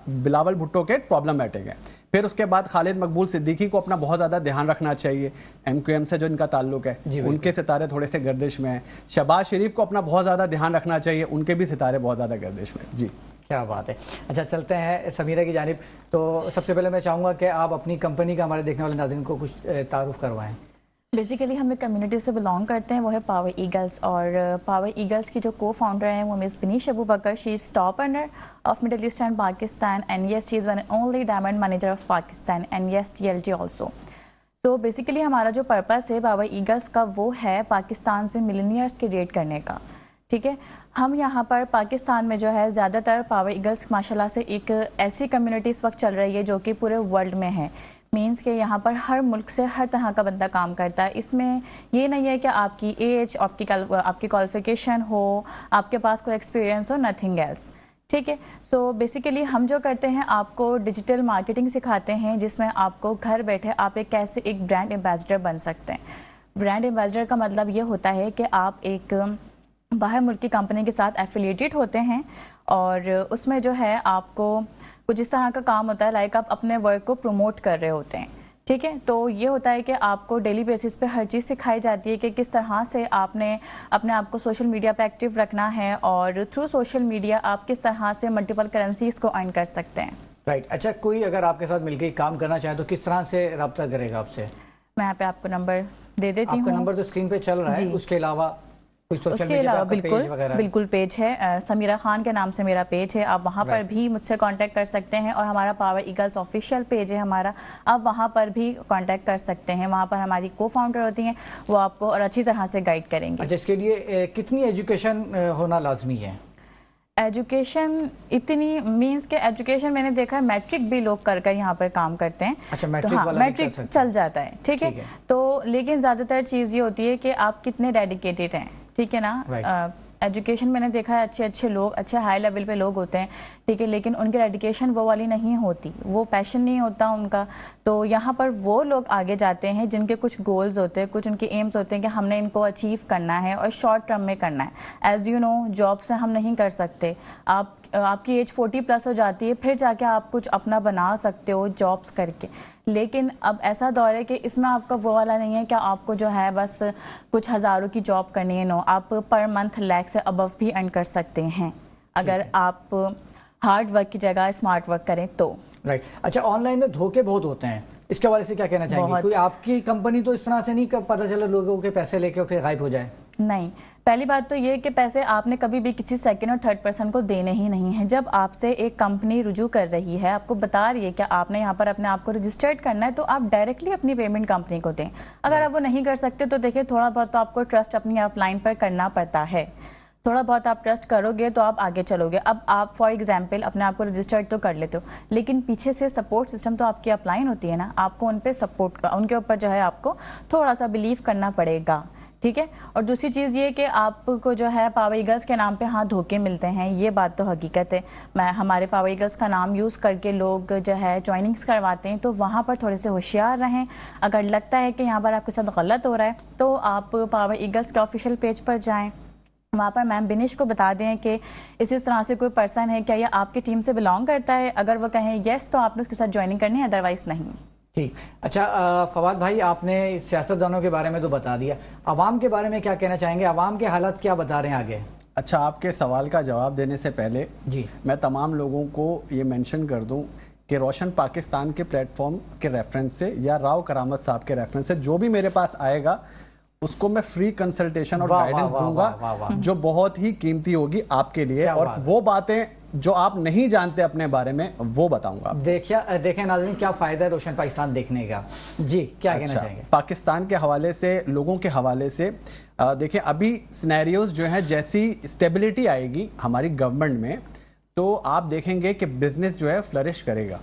بلاول بھٹو کے پرابلمٹک ہے. پھر اس کے بعد خالد مقبول صدیقی کو اپنا بہت زیادہ دھیان رکھنا چاہیے، ایم سے جو ان کا تعلق ہے ان کے ستارے تھوڑے سے گردش میں ہیں. شہباز شریف کو اپنا بہت زیادہ دھیان رکھنا چاہیے، ان کے بھی ستارے بہت زیادہ گردش میں. جی کیا بات ہے. اچھا، چلتے ہیں سمیرہ کی جانب. تو سب سے پہلے میں چاہوں گا کہ آپ اپنی کمپنی کا ہمارے دیکھنے والے ناظرین کو کچھ تعارف کروائیں. بیسیکلی ہم ایک کمیونٹی سے بلانگ کرتے ہیں، وہ ہے پاور ایگلز، اور پاور ایگلز کی جو کو فاؤنڈر ہیں وہ miss Binish Abu Bakr. She is top earner of Middle East and Pakistan, and yes she is one and only diamond manager of Pakistan, and yes TLG also. تو بیسیکلی ہمارا جو پرپس ہے پاور ایگلز کا وہ ہے پاکستان سے ملینئرز کے ریٹ کرنے کا. ٹھیک ہے، ہم یہاں پر پاکستان میں جو ہے زیادہ تر پاور ایگلز ماشاءاللہ سے ایک ایسی کمیونٹی اس وقت چل رہی ہے جو کہ پورے ورلڈ میں ہے. مینس کہ یہاں پر ہر ملک سے ہر طرح کا بندہ کام کرتا ہے. اس میں یہ نہیں ہے کہ آپ کی ایج، آپ کی کوالیفیکیشن ہو، آپ کے پاس کوئی ایکسپیرینس ہو، نتھنگ ایلس. ٹھیک ہے. سو بیسیکلی ہم جو کرتے ہیں آپ کو ڈیجیٹل مارکیٹنگ سکھاتے ہیں جس میں آپ کو گھر بیٹھے آپ ایک کیسے ایک برانڈ ایمبیسڈر بن سکتے ہیں. برانڈ ایمبیسڈر کا مطلب یہ ہوتا ہے کہ آپ ایک باہر ملک کی کمپنی کے ساتھ ایفیلیٹڈ ہوتے ہیں اور اس میں جو ہے آپ کو کچھ اس طرح کا کام ہوتا ہے لائک آپ اپنے ورک کو پروموٹ کر رہے ہوتے ہیں. ٹھیک ہے. تو یہ ہوتا ہے کہ آپ کو ڈیلی بیسس پہ ہر چیز سکھائی جاتی ہے کہ کس طرح سے آپ نے اپنے آپ کو سوشل میڈیا پہ ایکٹیو رکھنا ہے اور تھرو سوشل میڈیا آپ کس طرح سے ملٹیپل کرنسیز کو ارن کر سکتے ہیں. رائٹ. اچھا کوئی اگر آپ کے ساتھ مل کے کام کرنا چاہے تو کس طرح سے رابطہ کرے گا آپ سے؟ میں یہاں پہ آپ کو نمبر دے دیتی ہوں. آپ کا نمبر تو اسکرین پہ چل رہا ہے. اس کے علاوہ اس کے علاوہ بالکل پیج ہے سمیرہ خان کے نام سے میرا پیج ہے. آپ وہاں پر بھی مجھ سے کانٹیکٹ کر سکتے ہیں اور ہمارا پاور ایگلز آفیشیل پیج ہے ہمارا, آپ وہاں پر بھی کانٹیکٹ کر سکتے ہیں. وہاں پر ہماری کو فاؤنڈر ہوتی ہیں, وہ آپ کو اور اچھی طرح سے گائیڈ کریں گے. اچھا اس کے لیے کتنی ایجوکیشن ہونا لازمی ہے؟ ایجوکیشن اتنی مینس کہ ایجوکیشن میں نے دیکھا ہے میٹرک بھی لوگ کر کر یہاں پر کام کرتے ہیں. اچھا میٹرک چل جاتا ہے. ٹھیک ہے. تو لیکن زیادہ تر چیز یہ ہوتی ہے کہ آپ کتنے ڈیڈیکیٹڈ ہیں. ٹھیک ہے نا. ایجوکیشن میں نے دیکھا ہے اچھے لوگ اچھے ہائی لیول پہ لوگ ہوتے ہیں. ٹھیک ہے. لیکن ان کی ایڈوکیشن وہ والی نہیں ہوتی, وہ پیشن نہیں ہوتا ان کا. تو یہاں پر وہ لوگ آگے جاتے ہیں جن کے کچھ گولز ہوتے ہیں, کچھ ان کے ایمز ہوتے ہیں کہ ہم نے ان کو اچیو کرنا ہے اور شارٹ ٹرم میں کرنا ہے. ایز یو نو جاب سے ہم نہیں کر سکتے. آپ کی ایج 40+ ہو جاتی ہے پھر جا کے آپ کچھ اپنا بنا سکتے ہو جابس کر کے. لیکن اب ایسا دور ہے کہ اس میں آپ کا وہ والا نہیں ہے کہ آپ کو جو ہے بس کچھ ہزاروں کی جاب کرنی ہے. نو, آپ پر منتھ لیک سے ابو بھی ارن کر سکتے ہیں اگر آپ ہارڈ ورک کی جگہ اسمارٹ ورک کریں تو. رائٹ. اچھا آن لائن میں دھوکے بہت ہوتے ہیں, اس کے حوالے سے کیا کہنا چاہیں گے؟ کوئی آپ کی کمپنی تو اس طرح سے نہیں پتہ چلا لوگوں کے پیسے لے کے پھر غائب ہو جائے؟ نہیں. پہلی بات تو یہ کہ پیسے آپ نے کبھی بھی کسی سیکنڈ اور تھرڈ پرسن کو دینے ہی نہیں ہیں. جب آپ سے ایک کمپنی رجوع کر رہی ہے, آپ کو بتا رہی ہے کہ آپ نے یہاں پر اپنے آپ کو رجسٹرڈ کرنا ہے, تو آپ ڈائریکٹلی اپنی پیمنٹ کمپنی کو دیں. اگر آپ وہ نہیں کر سکتے تو دیکھیں تھوڑا بہت تو آپ کو ٹرسٹ اپنی اپ لائن پر کرنا پڑتا ہے. تھوڑا بہت آپ ٹرسٹ کرو گے تو آپ آگے چلو گے. اب آپ فار ایگزامپل اپنے آپ کو رجسٹرڈ تو کر لیتے ہو, لیکن پیچھے سے سپورٹ سسٹم تو آپ کی اپ لائن ہوتی ہے نا, آپ کو ان پہ سپورٹ ان کے اوپر جو ہے آپ کو تھوڑا سا بلیو کرنا پڑے گا. ٹھیک ہے. اور دوسری چیز یہ کہ آپ کو جو ہے پاور ایگلز کے نام پہ ہاں دھوکے ملتے ہیں, یہ بات تو حقیقت ہے. ہمارے پاور ایگلز کا نام یوز کر کے لوگ جو ہے جوائننگس کرواتے ہیں, تو وہاں پر تھوڑے سے ہوشیار رہیں. اگر لگتا ہے کہ یہاں پر آپ کے ساتھ غلط ہو رہا ہے تو آپ پاور ایگلز کے آفیشیل پیج پر جائیں, وہاں پر میم بنیش کو بتا دیں کہ اس طرح سے کوئی پرسن ہے کیا یہ آپ کی ٹیم سے بلانگ کرتا ہے. اگر وہ کہیں یس تو آپ نے اس کے ساتھ جوائننگ کرنی ہے, ادروائز نہیں. ٹھیک. اچھا فواد بھائی, آپ نے سیاستدانوں کے بارے میں تو بتا دیا, عوام کے بارے میں کیا کہنا چاہیں گے؟ عوام کے حالات کیا بتا رہے ہیں آگے؟ اچھا, آپ کے سوال کا جواب دینے سے پہلے جی میں تمام لوگوں کو یہ مینشن کر دوں کہ روشن پاکستان کے پلیٹ فارم کے ریفرنس سے یا راؤ کرامت صاحب کے ریفرنس سے جو بھی میرے پاس آئے گا اس کو میں فری کنسلٹیشن اور گائیڈنس دوں گا جو بہت ہی قیمتی ہوگی آپ کے لیے, اور وہ باتیں جو آپ نہیں جانتے اپنے بارے میں وہ بتاؤں گا. دیکھیں ناظرین کیا فائدہ ہے روشن پاکستان دیکھنے کا. جی کیا کہنا چاہیں گے؟ پاکستان کے حوالے سے, لوگوں کے حوالے سے دیکھیں ابھی سینیریوز جو ہیں جیسی اسٹیبلٹی آئے گی ہماری گورنمنٹ میں تو آپ دیکھیں گے کہ بزنس جو ہے فلرش کرے گا.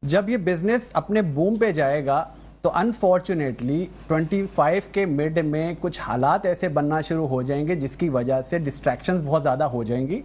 جب یہ بزنس اپنے بوم پہ جائے گا تو انفارچونیٹلی 25 کے مڈ میں کچھ حالات ایسے بننا شروع ہو جائیں گے جس کی وجہ سے ڈسٹریکشنز بہت زیادہ ہو جائیں گی.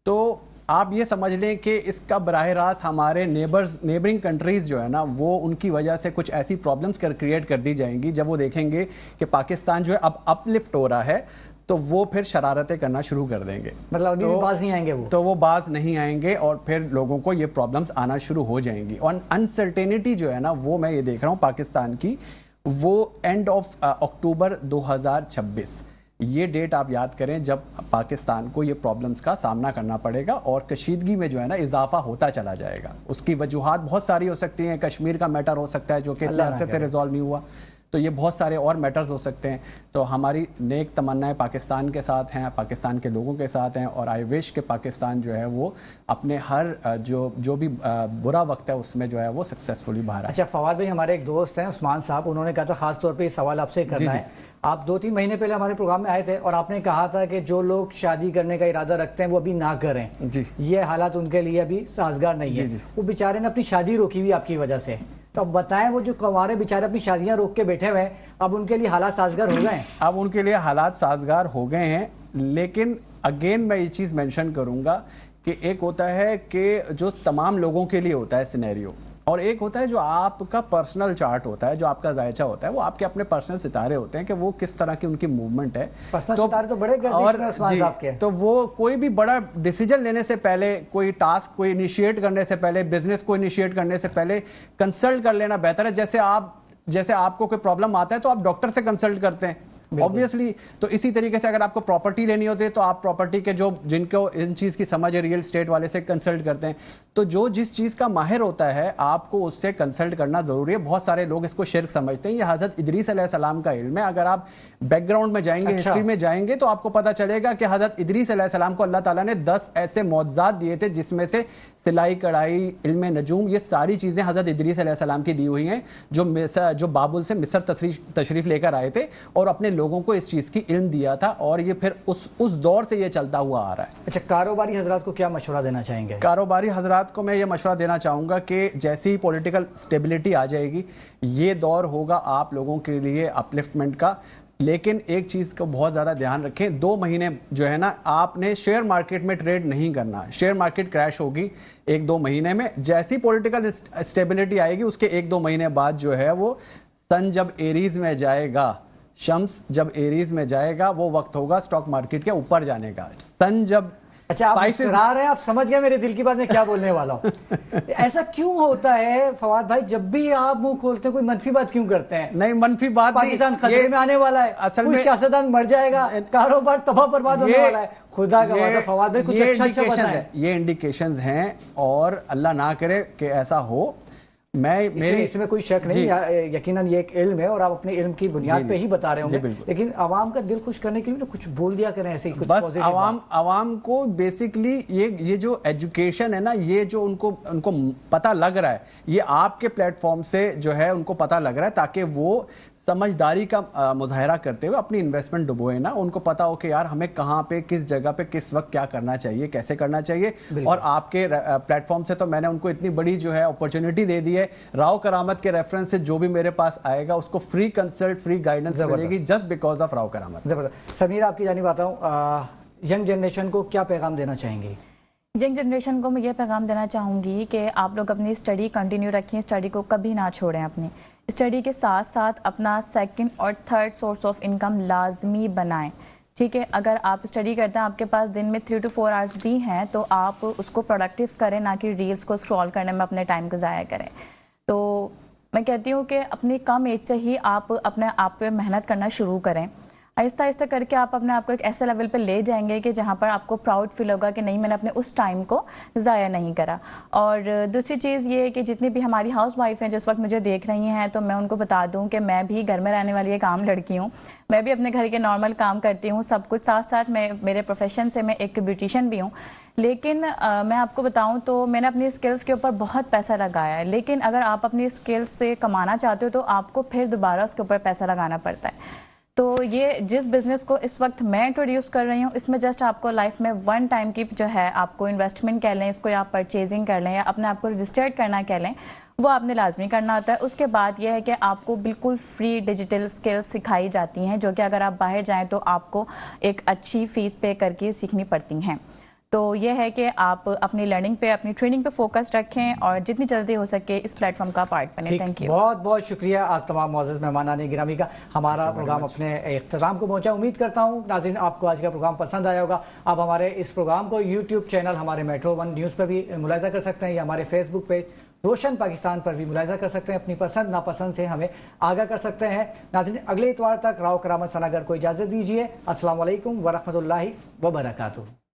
تو آپ یہ سمجھ لیں کہ اس کا براہ راست ہمارے نیبرنگ کنٹریز جو ہے نا وہ ان کی وجہ سے کچھ ایسی پرابلمس کریٹ کر دی جائیں گی. جب وہ دیکھیں گے کہ پاکستان جو ہے اب اپ لفٹ ہو رہا ہے تو وہ پھر شرارتیں کرنا شروع کر دیں گے. مطلب باز نہیں آئیں گے تو وہ باز نہیں آئیں گے اور پھر لوگوں کو یہ پرابلمس آنا شروع ہو جائیں گی. اور انسرٹینٹی جو ہے نا وہ میں یہ دیکھ رہا ہوں پاکستان کی, وہ اینڈ آف اکتوبر 2026 یہ ڈیٹ آپ یاد کریں جب پاکستان کو یہ پرابلمس کا سامنا کرنا پڑے گا اور کشیدگی میں جو ہے نا اضافہ ہوتا چلا جائے گا. اس کی وجوہات بہت ساری ہو سکتی ہیں. کشمیر کا میٹر ہو سکتا ہے جو کہ اتنے عرصے سے ریزالو نہیں ہوا, تو یہ بہت سارے اور میٹرز ہو سکتے ہیں. تو ہماری نیک تمنائیں پاکستان کے ساتھ ہیں, پاکستان کے لوگوں کے ساتھ ہیں, اور آئی وش کہ پاکستان جو ہے وہ اپنے ہر جو بھی برا وقت ہے اس میں جو ہے وہ سکسیسفلی باہر آئے. اچھا فواد بھائی, ہمارے ایک دوست ہیں عثمان صاحب, انہوں نے کہا تھا خاص طور پہ یہ سوال آپ سے کرنا ہے. آپ 2-3 مہینے پہلے ہمارے پروگرام میں آئے تھے اور آپ نے کہا تھا کہ جو لوگ شادی کرنے کا ارادہ رکھتے ہیں وہ ابھی نہ کریں. یہ حالات ان کے لیے ابھی سازگار نہیں ہے. وہ بیچارے نے اپنی شادی روکی ہوئی آپ کی وجہ سے, تو اب بتائیں وہ جو کنوارے بیچارے اپنی شادیاں روک کے بیٹھے ہوئے ہیں اب ان کے لیے حالات سازگار ہو گئے ہیں؟ اب ان کے لیے حالات سازگار ہو گئے ہیں, لیکن اگین میں یہ چیز مینشن کروں گا کہ ایک ہوتا ہے کہ جو تمام لوگوں کے لیے ہوتا ہے سینیریو، اور ایک ہوتا ہے جو آپ کا پرسنل چارٹ ہوتا ہے، جو آپ کا ذائچہ ہوتا ہے، وہ آپ کے اپنے پرسنل ستارے ہوتے ہیں کہ وہ کس طرح کی ان کی موومنٹ ہے. پرسنل ستارے تو بڑے گردش میں عثمان صاحب کے. تو وہ کوئی بھی بڑا ڈیسیجن لینے سے پہلے، کوئی ٹاسک کو انیشیٹ کرنے سے پہلے، بزنس کو انیشیٹ کرنے سے پہلے کنسلٹ کر لینا بہتر ہے. جیسے آپ کو کوئی پرابلم آتا ہے تو آپ ڈاکٹر سے کنسلٹ کرتے ہیں obviously. تو اسی طریقے سے اگر آپ کو پراپرٹی لینی ہوتی ہے تو آپ پراپرٹی کے جن کو ان چیز کی سمجھ ہے ریئل اسٹیٹ والے سے کنسلٹ کرتے ہیں. تو جو جس چیز کا ماہر ہوتا ہے آپ کو اس سے کنسلٹ کرنا ضروری ہے. بہت سارے لوگ اس کو شرک سمجھتے ہیں. یہ حضرت ادریس علیہ السلام کا علم ہے. اگر آپ بیک گراؤنڈ میں جائیں گے، ہسٹری میں جائیں گے، تو آپ کو پتہ چلے گا کہ حضرت ادریس علیہ السلام کو اللہ تعالیٰ نے 10 ایسے معجزات دیے تھے جس میں سے سلائی کڑھائی، علم نجوم، یہ ساری چیزیں حضرت ادریس علیہ السلام کی دی ہوئی ہیں، جو بابل سے مصر تشریف لے کر آئے تھے اور اپنے لوگوں کو اس چیز کی علم دیا تھا. اور یہ پھر اس دور سے یہ چلتا ہوا آ رہا ہے. اچھا، کاروباری حضرات کو کیا مشورہ دینا چاہیں گے؟ کاروباری حضرات کو میں یہ مشورہ دینا چاہوں گا کہ جیسی پولیٹیکل سٹیبلٹی آ جائے گی، یہ دور ہوگا آپ لوگوں کے لیے اپلفٹمنٹ کا. لیکن ایک چیز کو بہت زیادہ دھیان رکھیں، 2 مہینے جو ہے نا آپ نے شیئر مارکیٹ میں ٹریڈ نہیں کرنا. شیئر مارکیٹ کریش ہوگی 1-2 مہینے میں. جیسی پولیٹیکل سٹیبلٹی آئے گی اس کے 1-2 مہینے بعد جو ہے وہ سن جب ایریز میں جائے گا، شمس جب ایریز میں جائے گا، وہ وقت ہوگا سٹاک مارکیٹ کے اوپر جانے کا. سن جب اچھا آپ مسکرا رہے ہیں، آپ سمجھ گئے میرے دل کی بات میں کیا بولنے والا ہوں. ایسا کیوں ہوتا ہے فواد بھائی، جب بھی آپ منہ کھولتے ہیں کوئی منفی بات کیوں کرتے ہیں؟ نہیں، منفی بات نہیں. پاکستان خطرے میں آنے والا ہے، کوئی سیاستدان مر جائے گا، کاروبار تباہ برباد ہونے والا ہے. خدا کا وعدہ فواد بھائی کچھ اچھا بتائیں. یہ انڈیکیشنز ہیں اور اللہ نہ کرے کہ ایسا ہو. اس میں کوئی شک نہیں، یقیناً یہ ایک علم ہے اور آپ اپنے علم کی بنیاد پہ ہی بتا رہے ہوں گے، لیکن عوام کا دل خوش کرنے کے لیے کچھ بول دیا کریں ایسے ہی. بس عوام کو بیسکلی یہ جو ایجوکیشن ہے نا، یہ جو ان کو پتہ لگ رہا ہے، یہ آپ کے پلیٹ فارم سے جو ہے ان کو پتہ لگ رہا ہے، تاکہ وہ سمجھداری کا مظاہرہ کرتے ہوئے اپنی انویسٹمنٹ ڈبوئے نا. ان کو پتا ہو کہ یار ہمیں کہاں پہ، کس جگہ پہ، کس وقت کیا کرنا چاہیے، کیسے کرنا چاہیے. اور آپ کے پلیٹ فارم سے تو میں نے ان کو اتنی بڑی جو ہے اپرچونٹی دے دی ہے. راؤ کرامت کے ریفرنس سے جو بھی میرے پاس آئے گا اس کو فری کنسلٹ، فری گائیڈنس ملے گی جسٹ بیکاز آف راؤ کرامت. زبردست. سمیر آپ کی جانب آتا ہوں، ینگ جنریشن کو کیا پیغام دینا چاہیں گے؟ ینگ جنریشن کو میں یہ پیغام دینا چاہوں گی کہ آپ لوگ اپنی اسٹڈی کنٹینیو رکھیں، اسٹڈی کو کبھی نہ چھوڑیں. اپنی اسٹڈی کے ساتھ ساتھ اپنا 2nd اور 3rd سورس آف انکم لازمی بنائیں. ٹھیک ہے، اگر آپ اسٹڈی کرتے ہیں، آپ کے پاس دن میں 3 to 4 آورس بھی ہیں، تو آپ اس کو پروڈکٹیو کریں، نہ کہ ریلز کو اسکرول کرنے میں اپنے ٹائم کو ضائع کریں. تو میں کہتی ہوں کہ اپنی کم ایج سے ہی آپ اپنے آپ پہ محنت کرنا شروع کریں. آہستہ آہستہ کر کے آپ اپنے آپ کو ایک ایسے لیول پہ لے جائیں گے کہ جہاں پر آپ کو پراؤڈ فیل ہوگا کہ نہیں، میں نے اپنے اس ٹائم کو ضائع نہیں کرا. اور دوسری چیز یہ ہے کہ جتنی بھی ہماری ہاؤس وائف ہیں جس وقت مجھے دیکھ رہی ہیں، تو میں ان کو بتا دوں کہ میں بھی گھر میں رہنے والی ایک عام لڑکی ہوں. میں بھی اپنے گھر کے نارمل کام کرتی ہوں، سب کچھ ساتھ ساتھ میں میرے پروفیشن سے میں ایک بیوٹیشین بھی ہوں. لیکن میں آپ کو بتاؤں تو میں نے اپنی اسکلز کے اوپر بہت پیسہ لگایا ہے. لیکن اگر آپ اپنی اسکلز سے کمانا چاہتے ہو تو آپ کو پھر دوبارہ اس کے اوپر پیسہ لگانا پڑتا ہے. تو یہ جس بزنس کو اس وقت میں انٹروڈیوس کر رہی ہوں، اس میں جسٹ آپ کو لائف میں 1 ٹائم کی جو ہے آپ کو انویسٹمنٹ کر لیں، اس کو یا آپ پرچیزنگ کر لیں یا اپنے آپ کو رجسٹرڈ کرنا کہہ لیں، وہ آپ نے لازمی کرنا ہوتا ہے. اس کے بعد یہ ہے کہ آپ کو بالکل فری ڈیجیٹل اسکلز سکھائی جاتی ہیں، جو کہ اگر آپ باہر جائیں تو آپ کو ایک اچھی فیس پے کر کے سیکھنی پڑتی ہیں. تو یہ ہے کہ آپ اپنی لرننگ پہ، اپنی ٹریننگ پہ فوکس رکھیں اور جتنی جلدی ہو سکے اس پلیٹ فارم کا پارٹ بنیں. Thank you. بہت بہت شکریہ آپ تمام معزز مہمانان گرامی کا. ہمارا پروگرام اپنے اختتام کو پہنچا. امید کرتا ہوں ناظرین آپ کو آج کا پروگرام پسند آیا ہوگا. آپ ہمارے اس پروگرام کو یوٹیوب چینل ہمارے میٹرو 1 نیوز پہ بھی ملاحظہ کر سکتے ہیں، یا ہمارے فیس بک پیج روشن پاکستان پر بھی ملاحظہ کر سکتے ہیں. اپنی پسند ناپسند سے ہمیں آگاہ کر سکتے ہیں. ناظرین اگلے اتوار تک راؤ کرامت سناگر کو اجازت دیجیے. السلام علیکم ورحمۃ اللہ وبرکاتہ.